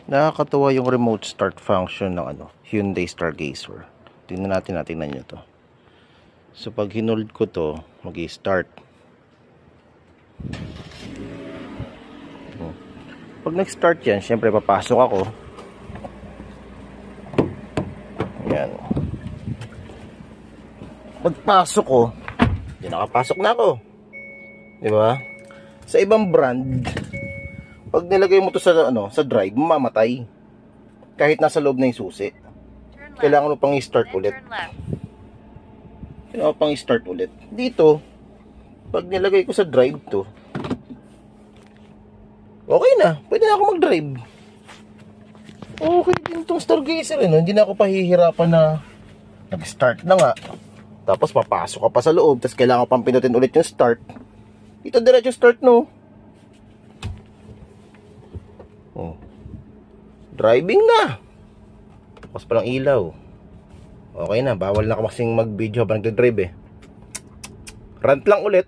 Nakakatuwa yung remote start function ng Hyundai Stargazer. Tingnan natin, tingnan nyo to. So pag hinold ko to, mag-i-start. Pag nag-start yan, syempre papasok ako. Yan. Pagpasok ko, nakapasok na ako. Di ba? Sa ibang brand, pag nilagay mo to sa drive, mamamatay. Kahit nasa loob na yung susi. Kailangan mo pang i-start ulit. Kailangan pang i-start ulit. Dito, pag nilagay ko sa drive to, okay na. Pwede na ako mag-drive. Okay din tong Stargazer. Hindi na ako pahihirapan na nag-start na nga. Tapos papasok ka pa sa loob. Tapos kailangan pang pinutin ulit yung start. Ito diretso start, no? Driving na. Tapos palang ilaw. Okay na. Bawal na kasing mag-video habang nagdadrive eh. Rant lang ulit.